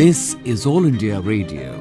This is All India Radio.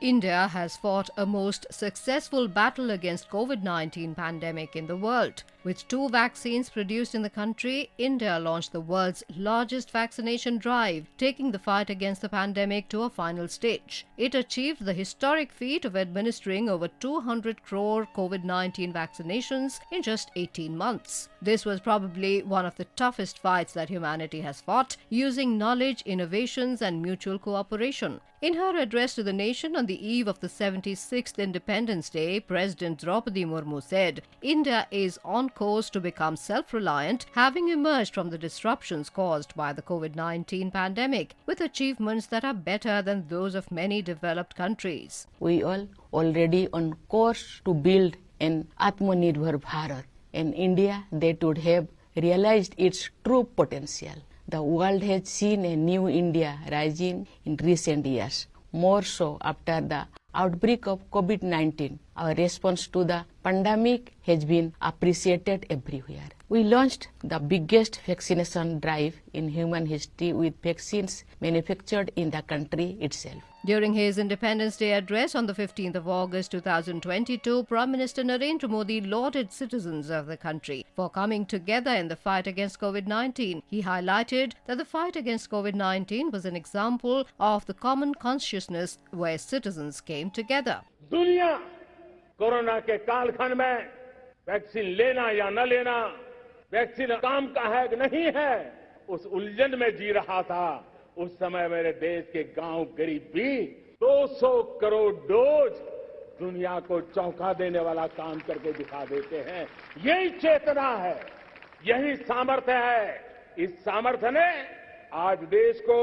India has fought a most successful battle against COVID-19 pandemic in the world. With 2 vaccines produced in the country, India launched the world's largest vaccination drive, taking the fight against the pandemic to a final stage. It achieved the historic feat of administering over 200 crore COVID-19 vaccinations in just 18 months. This was probably one of the toughest fights that humanity has fought, using knowledge, innovations and mutual cooperation. In her address to the nation on the eve of the 76th Independence Day, President Draupadi Murmu said, India is on course to become self-reliant, having emerged from the disruptions caused by the COVID-19 pandemic, with achievements that are better than those of many developed countries. We all already on course to build an Atmanirbhar Bharat, an India that would have realized its true potential. The world has seen a new India rising in recent years, more so after the outbreak of COVID-19. Our response to the pandemic has been appreciated everywhere. We launched the biggest vaccination drive in human history with vaccines manufactured in the country itself. During his Independence Day address on the 15th of August 2022, Prime Minister Narendra Modi lauded citizens of the country for coming together in the fight against COVID-19. He highlighted that the fight against COVID-19 was an example of the common consciousness where citizens came together. दुनिया corona के कालखंड में vaccine लेना या न लेना, vaccine काम का है कि नहीं है, उस उलझन में जी रहा था। उस समय मेरे देश के गांव गरीब भी 200 करोड़ डोज दुनिया को चौंका देने वाला काम करके दिखा देते हैं। यही चेतना है, यही सामर्थ्य है। इस सामर्थ्य ने आज देश को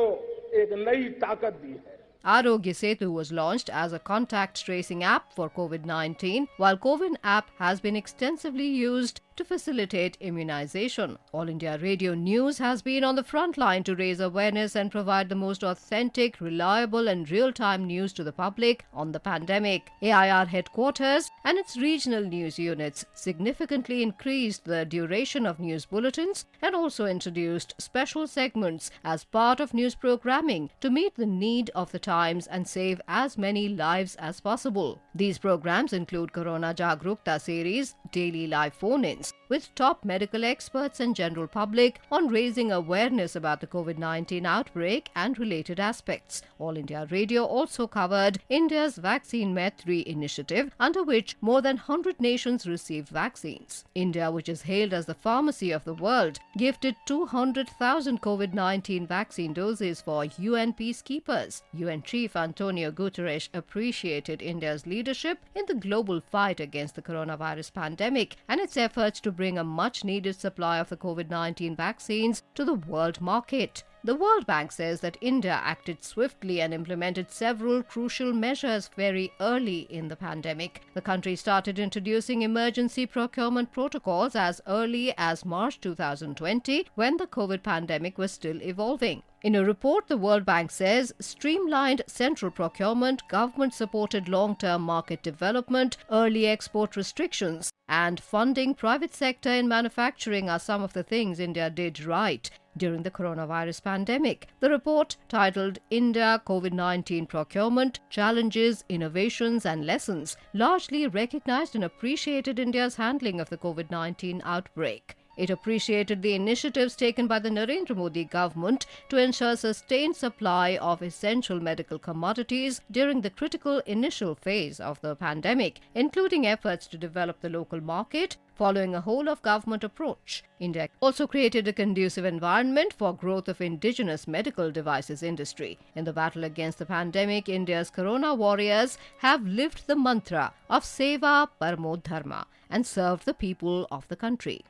एक नई ताकत दी है। Arogya Setu was launched as a contact tracing app for COVID-19, while COVID app has been extensively used to facilitate immunization. All India Radio News has been on the front line to raise awareness and provide the most authentic, reliable and real-time news to the public on the pandemic. AIR headquarters and its regional news units significantly increased the duration of news bulletins and also introduced special segments as part of news programming to meet the need of the times and save as many lives as possible. These programs include Corona Jagrukta series, daily live phone-ins with top medical experts and general public on raising awareness about the COVID-19 outbreak and related aspects. All India Radio also covered India's Vaccine Mein 3 initiative, under which more than 100 nations received vaccines. India, which is hailed as the pharmacy of the world, gifted 200,000 COVID-19 vaccine doses for UN peacekeepers. UN Chief Antonio Guterres appreciated India's leadership in the global fight against the coronavirus pandemic and its efforts to bring a much-needed supply of the COVID-19 vaccines to the world market. The World Bank says that India acted swiftly and implemented several crucial measures very early in the pandemic. The country started introducing emergency procurement protocols as early as March 2020, when the COVID pandemic was still evolving. In a report, the World Bank says streamlined central procurement, government-supported long-term market development, early export restrictions, and funding private sector in manufacturing are some of the things India did right during the coronavirus pandemic. The report, titled India COVID-19 Procurement, Challenges, Innovations and Lessons, largely recognized and appreciated India's handling of the COVID-19 outbreak. It appreciated the initiatives taken by the Narendra Modi government to ensure sustained supply of essential medical commodities during the critical initial phase of the pandemic, including efforts to develop the local market following a whole-of-government approach. India also created a conducive environment for growth of indigenous medical devices industry. In the battle against the pandemic, India's corona warriors have lived the mantra of Seva Paramo Dharma and served the people of the country.